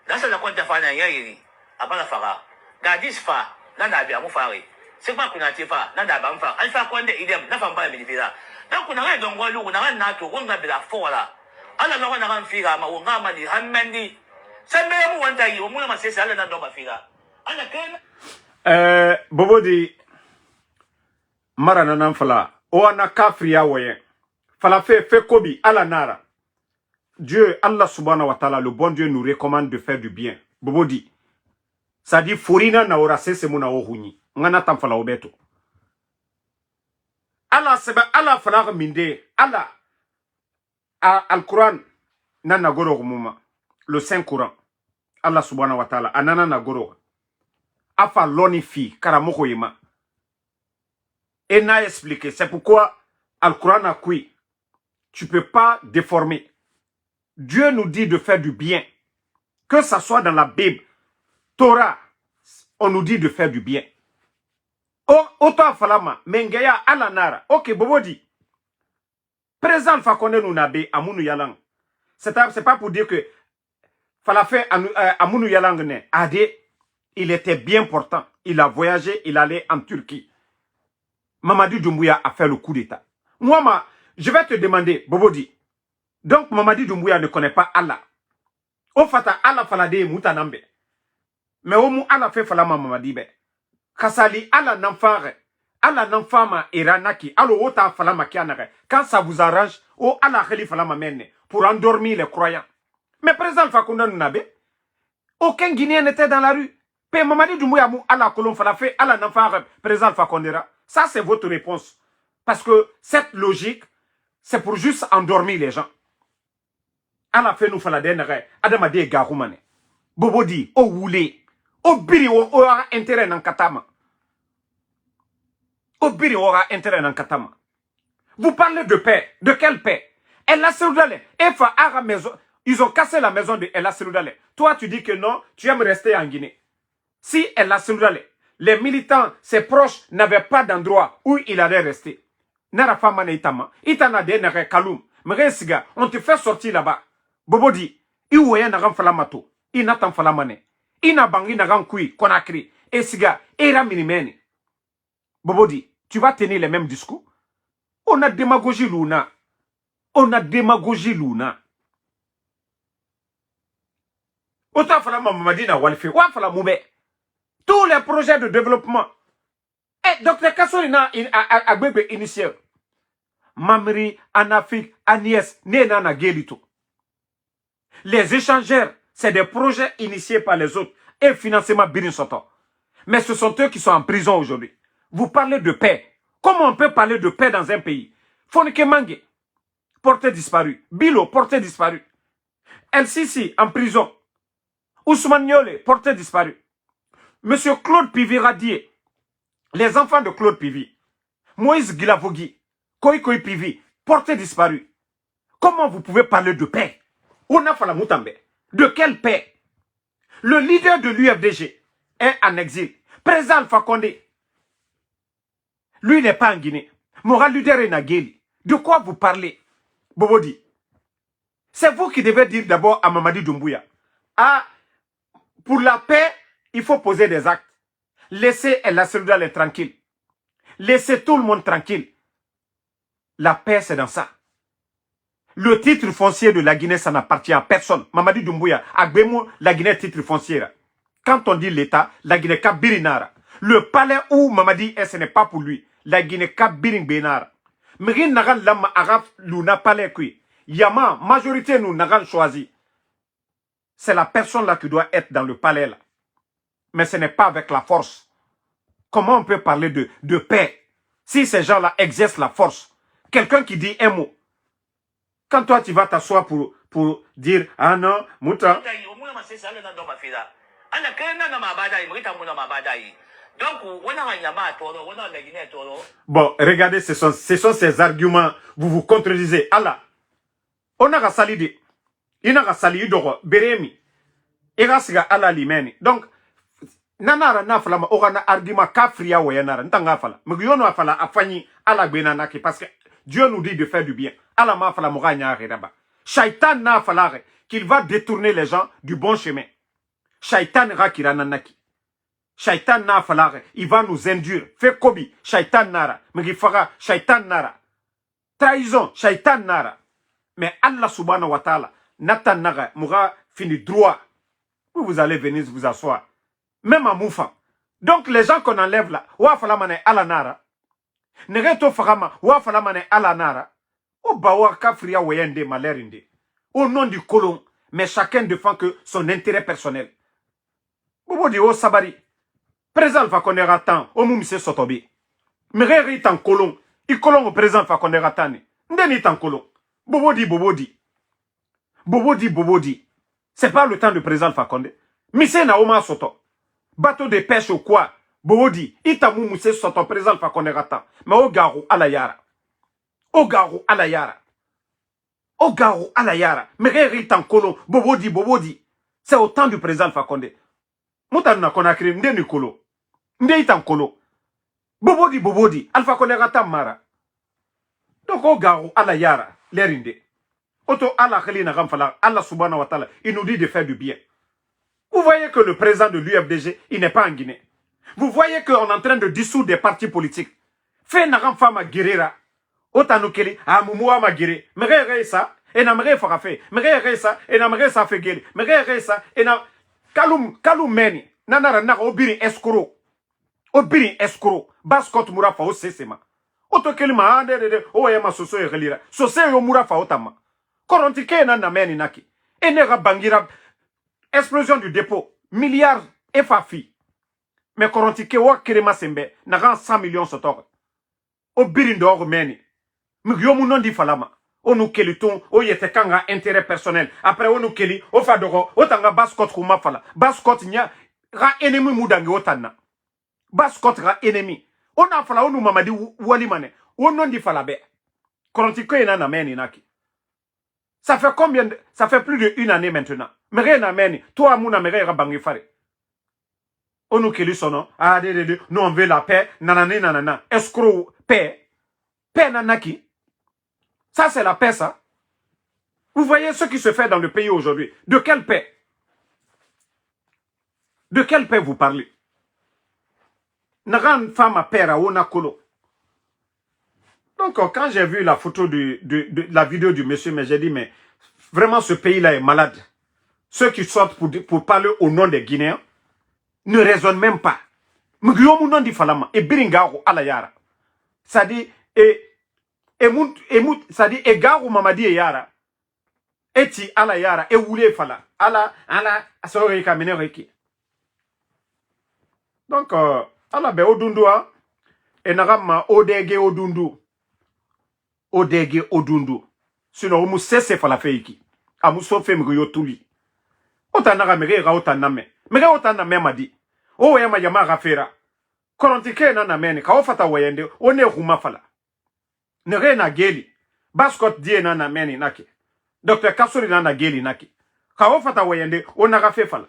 That's a quanta final Yari. Abalafaga. Gadis fa, Nana Biamufari. Sigma Kunatifa, Nana Bamfa, Alpha Quanda Idem, Nafam Bamidira. Now, when I don't want to not to one that be a fola. I don't know when I'm figure, my own mamma, Hammendi. Some men one day you must say, I don't know my figure. And again, Bobodi. Marananam fala, oana kafria woyen. Fala fait kobi, ala nara. Dieu, Allah subhanahu wa ta'ala, le bon Dieu nous recommande de faire du bien. Bobo dit, ça dit, furina na ora sese muna ohuni. Ngana tam fala obeto. Allah seba, Allah fala minde, Allah. Al-Quran, nana goro muma. Le Saint-Coran. Allah subhanahu wa ta'ala, anana na goro. Afa loni fi, karamoko yema. Et n'a expliqué. C'est pourquoi Al-Quran a dit, tu ne peux pas déformer. Dieu nous dit de faire du bien. Que ça soit dans la Bible, Torah, on nous dit de faire du bien. Autant falama, mengeya alanara. Ok, Bobo dit, présent fakone nous nabe amunu yalang. C'est pas pour dire que falafé amunu yalang ne. Ade, il était bien portant. Il a voyagé, il allait en Turquie. Mamadou Doumbouya a fait le coup d'état. Moi, je vais te demander, Bobodi. Donc, Mamadou Doumbouya ne connaît pas Allah. Au fata Allah falade moutanambe. Mais au mou Allah fait falama Mamadibe. Kassali Allah n'enfare. Allah n'enfama iranaki. Allo ota falama kianare. Quand ça vous arrange, oh Allah khali falama menne. Pour endormir les croyants. Mais président Fakounda Nunabe, aucun Guinéen n'était dans la rue. Pe Mamadou Doumbouya mou Allah kolon falafé. Allah n'enfare président Fakondera. Ça, c'est votre réponse. Parce que cette logique, c'est pour juste endormir les gens. À la fin, nous faisons la dernière. Adamade Garoumane. Bobo dit, oh woulé. Oh biri, oh aura intérêt dans Katama. Oh biri, aura intérêt dans Katama. Vous parlez de paix. De quelle paix? Ella Seloudale. Efa Ara maison. Ils ont cassé la maison de Ella Seloudale. Toi, tu dis que non, tu aimes rester en Guinée. Si Ella Seloudale, les militants, ses proches, n'avaient pas d'endroit où il allait rester. Nara Famane Itama. Itana de Nere Kaloum. Mresiga, on te fait sortir là-bas. Bobo dit, Ioué Naram Falamato. Inatan Falamane. Ina Bangi Naram Kui, Konakri. Et Siga, Era Minimeni. Bobo dit, tu vas tenir les mêmes discours? On a démagogie Luna. On a démagogie Luna. Autant Falama Mamadina Walfi, Wa Falamoube. Tous les projets de développement. Et Dr. Kassolina a bébé initié. Mamri, Anafik, Agnès, Nenana Gelito. Les échangeurs, c'est des projets initiés par les autres et financement Birin Soto. Mais ce sont eux qui sont en prison aujourd'hui. Vous parlez de paix. Comment on peut parler de paix dans un pays? Fonike Mange, porté disparu. Bilo, porté disparu. El Sisi, en prison. Ousmane Niolé, porté disparu. Monsieur Claude Pivi radié. Les enfants de Claude Pivi. Moïse Guilavogui. Koikoi Pivi, porté disparu. Comment vous pouvez parler de paix? On a fait la moutambe. De quelle paix? Le leader de l'UFDG est en exil. Président Alpha Condé. Lui n'est pas en Guinée. Moral leader est Nageli. De quoi vous parlez? Bobodi. C'est vous qui devez dire d'abord à Mamadi Doumbouya. Ah, pour la paix, il faut poser des actes. Laissez El Seloudale tranquille. Laissez tout le monde tranquille. La paix, c'est dans ça. Le titre foncier de la Guinée, ça n'appartient à personne. Mamadi Doumbouya, Agbemo, la Guinée titre foncier. Quand on dit l'État, la Guinée Kabirinara. Le palais où Mamadi est, ce n'est pas pour lui. La Guinée Kabirin Benara. Mirin Nagan Lama Araf Luna Palais Kui. Yama, majorité nous Nagan choisi. C'est la personne là qui doit être dans le palais là. Mais ce n'est pas avec la force. Comment on peut parler de paix si ces gens-là exercent la force? Quelqu'un qui dit un mot. Quand toi tu vas t'asseoir pour dire ah non, Mouta. Bon, regardez, ce sont ces arguments. Vous vous contredisez. Allah. On a salidé. Il a salidé d'or. Beremi. Et rasiga Allah limeni. Donc, nanara na fala ma orana argument kafria wayanara. Ntanga fala. Mugyono afala afani ala benanaki parce que Dieu nous dit de faire du bien. Allah ma fala mouranya redaba. Shaitan na fala qu'il va détourner les gens du bon chemin. Shaitan rakirananaki. Shaitan na fala il va nous induire. Fait kobi. Shaitan nara. Mugifara. Shaitan nara. Trahison. Shaitan nara. Mais Allah subhanahu wa ta'ala. Natan nara. Moura fini droit. Vous allez venir vous asseoir. Même à Moufa. Donc les gens qu'on enlève là. Wa fala mane ala nara. Nereto farama. Wa fala mane ala nara. O bawa kafria weyende malerinde. Au nom du colon. Mais chacun défend que son intérêt personnel. Bobo di o sabari. Président va connaître tant. O moumise sotobi. Mere est en colon. Il colon au président va connaître tant. Ndeni est en colon. Bobo di bobo di. Bobo di bobo di. C'est pas le temps du président Fakonde. Mise na oma soto. Bateau de pêche ou quoi? Bobo di. Itamou mousse soto président Fakonde ratan. Mais au garou à la yara. Au garou à la yara. Au garou à la yara. Mais est en colon. Bobo di. C'est au temps du président Fakonde. Moutan na konakri mde ni kolo. Mde itan kolo. Bobo di. Alpha Konde ratan mara. Donc au garou à la yara. L'erinde. Auto Allah Khalina Ramfala, Allah subhanahu wa ta'ala, il nous dit de faire du bien. Vous voyez que le président de l'UFDG, il n'est pas en Guinée. Vous voyez qu'on est en train de dissoudre des partis politiques. Fait Naram Fama Guerrera. Otanukeli, Amoumoua Magiri. Mere ça, et Namere Farafe. Mere ça, et Namere Safegeli. Mere ça, et Nam. Kaloum Meni. Nanara Nara Obiri Escro. Obiri Escro. Baskot Mourafa au Sesema. Otokelima, Oyama Soso et Relira. Sosé au Mourafa Otama. Korontike na nameni naki. Enera bangira. Explosion du dépôt. Milliards FAFI. Mais Korontike wa kirema sembe. Nagan 100 millions sotor. o birindo rumeni migyo mu non di falama o nu keli ton o yete kanga intérêt personnel après o nu keli o fa dogo o tanga baskot kuma fala baskot nya ra ennemi mu dangi o tanna baskot ra ennemi o na fala o nu mamadi wali mane o non di fala be koronti ko ina na meni naki ça fait combien ça fait plus de 1 année maintenant mais rien na meni toi muna mere ra bangi fare on nous keli sono ah de nous on veut la paix nanana nanana escroc paix nanaki ça c'est la paix ça vous voyez ce qui se fait dans le pays aujourd'hui de quelle paix vous parlez naran femme père a onakolo donc quand j'ai vu la photo de la vidéo du monsieur mais j'ai dit mais vraiment ce pays là est malade ceux qui sortent pour parler au nom des Guinéens ne raisonne même pas. Mugyomu non di falama e biringaru ala yara. Sadi sadi e garu mamadi e yara. Eti ala yara e wule fala. Ala asore ka menereki. Donc ala be odundua e nagama odege odundu. Odege odundu. Sinon mu sese fala feiki. Amu sofe mgyo tuli. Otanaga mege ga otaname. Mege otaname madi. O yama yama gafera. Korontike na meni ka ofata wayende one huma fala. Nere na geli. Baskot die na meni naki. Dr. Kasuri na geli naki. Ka ofata wayende ona gafe fala.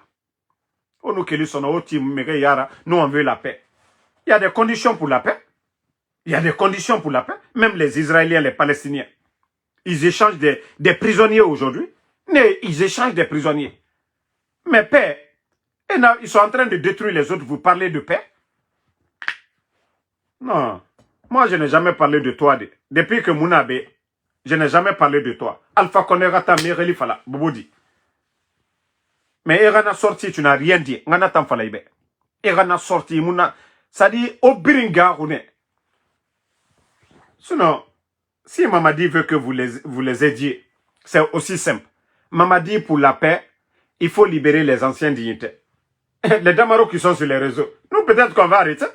Onu keli sono oti mege yara, nous on veut la paix. Il y a des conditions pour la paix. Il y a des conditions pour la paix. Même les Israéliens, les Palestiniens. Ils échangent des prisonniers aujourd'hui. Mais ils échangent des prisonniers. Mais paix. Et là, ils sont en train de détruire les autres. Vous parlez de paix? Non. Moi, je n'ai jamais parlé de toi. Depuis que Mounabe, je n'ai jamais parlé de toi. Alpha Konerata Mireli Fala, Boubodi. Mais Erana sorti, tu n'as rien dit. Ngana tam fala ibe. Erana sorti, Mouna. Ça dit, au Biringa, sinon, si Mamadi veut que vous les aidiez, c'est aussi simple. Mamadi, pour la paix, il faut libérer les anciens dignitaires. Les Damaro qui sont sur les réseaux. Nous, peut-être qu'on va arrêter.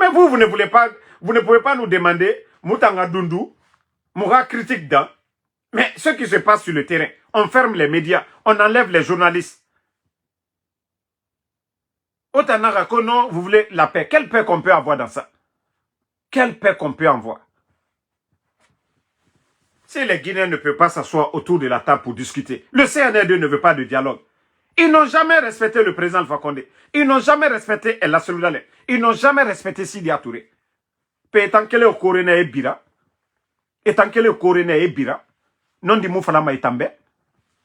Mais vous ne voulez pas, vous ne pouvez pas nous demander, Moutanga Dundu, Moura critique dans. Mais ce qui se passe sur le terrain, on ferme les médias, on enlève les journalistes. Otanara Kono, vous voulez la paix. Quelle paix qu'on peut avoir dans ça? Quelle paix qu'on peut avoir? Si les Guinéens ne peuvent pas s'asseoir autour de la table pour discuter, le CNR2 ne veut pas de dialogue. Ils n'ont jamais respecté le président Alpha Condé. Ils n'ont jamais respecté El Assoulidale. Ils n'ont jamais respecté Sidi Touré. Tant que le Coréne est bira, et tant que le Coréne est bira, non di Moufalama Itambe,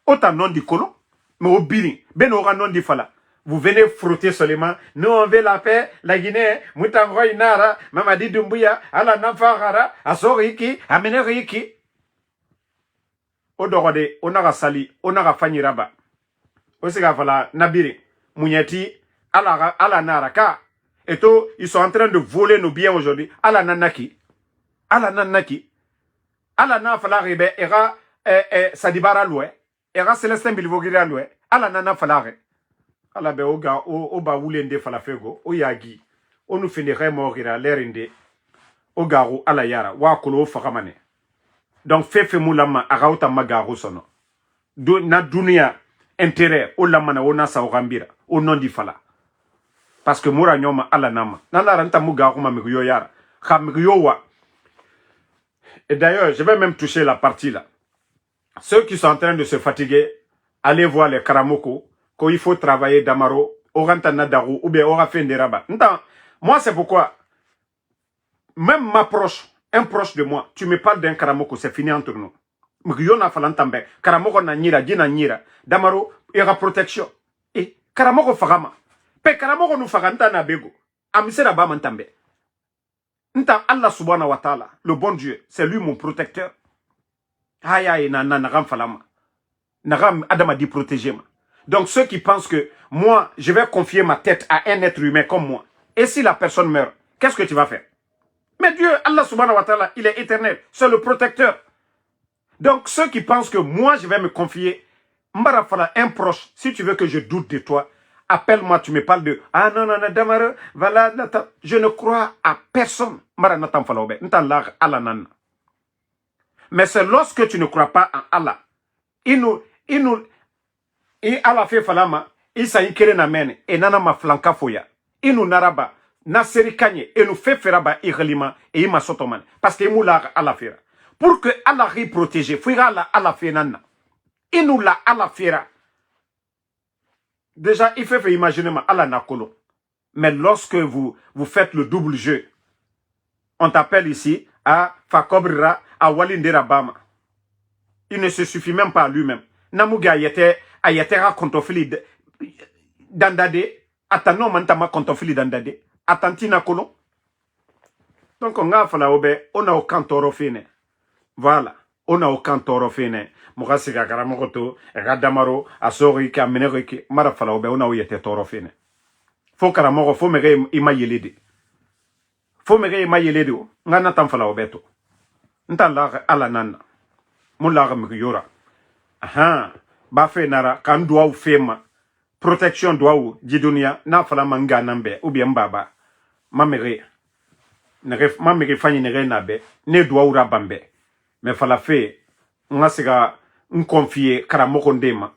autant non di Kolo, mais au Biri, ben aura non di Fala. Vous venez frotter seulement, nous on veut la paix, la Guinée, Moutangoy Nara, Mamadi Doumbouya, Ala Nafahara, Asoriki, Ameneriki. Odorode, Onara Sali, Onara Fanyiraba. Osika fala Nabiri, Mouniati, Ala Naraka. Et tout, ils sont en train de voler nos biens aujourd'hui. Ala Nanaki. Ala Nanaki. Ala Nafala Ribe, Era Sadibara Loué. Era Célestin Bilvogira Loué. Ala Nana Falare. Ala be oga oba wulende falafego o yagi o nu finirait morira lerinde o garu ala yara wa kolo fakamane donc fefe mulama agauta magaru sono na dunia intérêt o lamana o na sawgambira o non di fala parce que mura nyoma ala nama nana ranta mugaru ma miyo yara khamiyo wa. Et d'ailleurs je vais même toucher la partie là. Ceux qui sont en train de se fatiguer, allez voir les Karamoko. Qu'il faut travailler Damaro, Orantana Darou, ou bien Orafin de Rabat. Moi, c'est pourquoi, même ma proche, un proche de moi, tu me parles d'un Karamoko, c'est fini entre nous. Mgiyona falantambe, Karamoko na nira, dina nira, Damaro, ira protection. Et Karamoko fagama. Pe Karamoko nous faganta na bego. Amisera ba mantambe. Nta Allah subhanahu wa ta'ala, le bon Dieu, c'est lui mon protecteur. Aïe aïe, nagam falama. Nagam Adam a dit protéger-moi. Donc ceux qui pensent que moi, je vais confier ma tête à un être humain comme moi. Et si la personne meurt, qu'est-ce que tu vas faire? Mais Dieu, Allah subhanahu wa ta'ala, il est éternel. C'est le protecteur. Donc ceux qui pensent que moi, je vais me confier, Mbarafala, un proche, si tu veux que je doute de toi, appelle-moi, tu me parles de ah non, non, non, Damaro, voilà, je ne crois à personne. Mais c'est lorsque tu ne crois pas en Allah. I Allah fait falama, isa inkere na mene, et nana ma flanka foya. Inu naraba, na seri kanye, et nous fait feraba irelima, et ima sotoman. Parce que imu la Allah fera. Pour que Allah ri protéger, fuira la Allah fenana. Inu la Allah fera. Déjà, il fait imaginer ma Allah nakolo. Mais lorsque vous faites le double jeu, on t'appelle ici à Fakobrira, à Walindera Bama. Il ne se suffit même pas à lui-même. Namuga ayetera kontofili dandade, atano mantama kontofili dandade, atantina kolon. Donc on a fait la obe, on a aucun toro fine. Voilà, on a aucun toro fine. Mugasiga karamoto, Radamaro, Asori, Kameneriki, Marafala obe, on a oyete toro fine. Faut karamoro, faut mere ima yelede. Faut mere ima yelede, ngana tamfala obeto. Ntan la ala nana. Mon la yora. Aha, ba fe nara, kan doa ou fema. Protection doa ou, jidunia, na fala manga nambe, ou bien baba. Mamere. Ma mege fanyi nere nabe, ne doa ou rabambe. Mais fala fe, nga siga, nkonfie, karamoko ndema.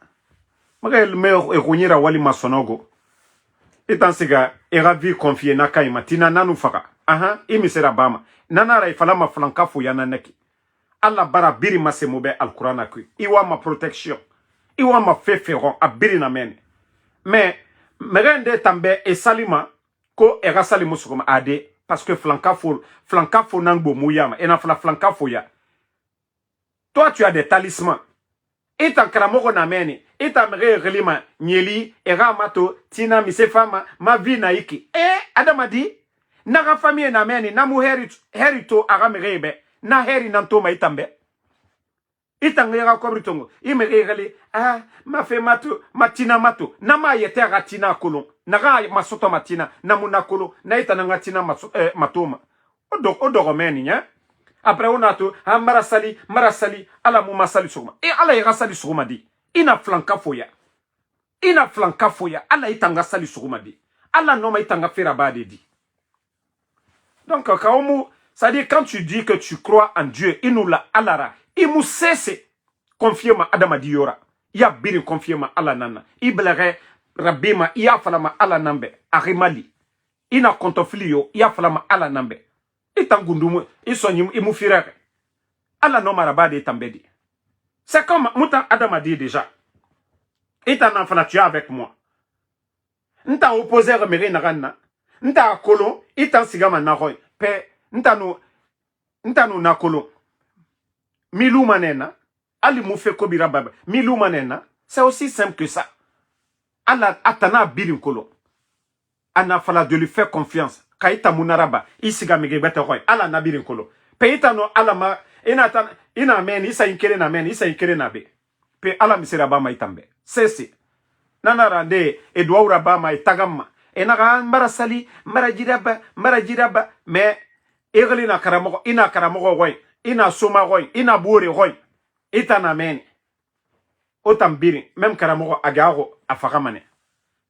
Maga el me erunyira wali masonogo. Etan siga, era vi konfie na kaima, tina nanu faka. Aha, imisera bama. Nanara ifala ma flankafu ya naneki. Allah bara biri masemobe al-Qur'an kui. Iwa ma protection. Iwa ma feferon a biri na mene. Mais, merende tambe e salima, ko era salimu sukuma ade, parce que flankafo nangbo mouyama, et na flankafo ya. Toi, tu as des talismans. Et en karamoko na mene, et en relima, nyeli, era mato, tina misefama, ma vie naiki. Adamadi, naga famille na mene, namu herito aramerebe. Na heri nantoma itambe. Itangera kobritongo. Imeregale. Ah, ma fe mato, matina mato. Nama yete ratina kolon. Naga masoto matina, namuna kolon. Na itananga tina matoma. Odoro meni, nya. Après on a tout, ah, marasali, ala mu masali suma. Et ala ira sali suma di. Ina flanka foya. Ina flanka foya. Ala itanga sali suma di. Ala noma itanga ferabade di. Donc, kaomu, c'est-à-dire, quand tu dis que tu crois en Dieu, il nous l'a alara. Il nous cesse confier ma Adama Diora. Il y a bien confier ma Alanana. Il blairait Rabima, il y a falama Alanambe. Arimali. Il n'a contoflio, il y a falama Alanambe. Il t'angundumu, il soigne, il moufirere. Alanoma rabade tambedi. C'est comme Moutan Adama dit déjà. Il t'en enfant, tu es avec moi. N'ta opposé reméré narana. N'ta kolon, il t'en sigama naroy. Pe. Ntanu nakolo. Milou manena. Ali moufe kobira baba. Milou manena. C'est aussi simple que ça. Allah atana birin kolo. Ana fala de lui faire confiance. Kaita munaraba. Isiga megebete roy. Allah na birin kolo. Peita no alama. Ina men. Isa inkere na men. Isa inkere na be. Pe ala misera ba ma itambe. Sesi. Nana rande. Edwa uraba ma itagama. Enaga marasali. Marajiraba. Mais. Erli na karamogo, ina karamogo roy, ina soma roy, ina boure roy, itana meni. Otam biri, même karamogo agaro afagamane.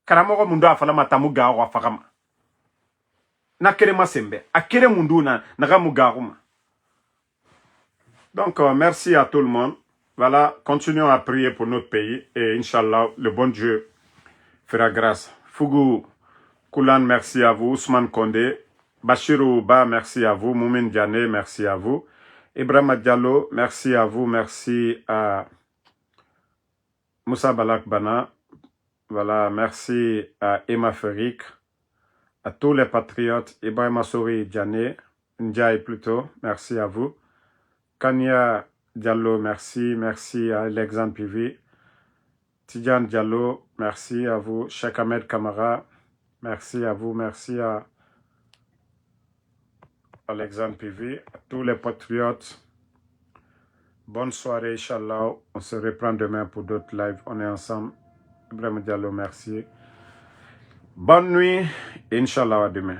Karamogo mundo afalama tamu garo afagama. Na kerema sembe, akere mundu na nagamu garuma. Donc, merci à tout le monde. Voilà, continuons à prier pour notre pays et Inch'Allah, le bon Dieu fera grâce. Fougou Koulan, merci à vous. Ousmane Kondé. Bachirou Ba, merci à vous. Moumin Diané, merci à vous. Ibrahima Diallo, merci à vous. Merci à Moussa Balak Bana. Voilà, merci à Emma Ferik. À tous les patriotes. Ibrahima Sori Diané. Ndiaye plutôt, merci à vous. Kanya Diallo, merci. Merci à Alexandre Pivi. Tidjane Diallo, merci à vous. Cheikh Ahmed Kamara, merci à vous. Merci à Alexandre Pivi, à tous les patriotes. Bonne soirée, Inch'Allah. On se reprend demain pour d'autres lives. On est ensemble. Ibrahima Diallo, merci. Bonne nuit. Inch'Allah, à demain.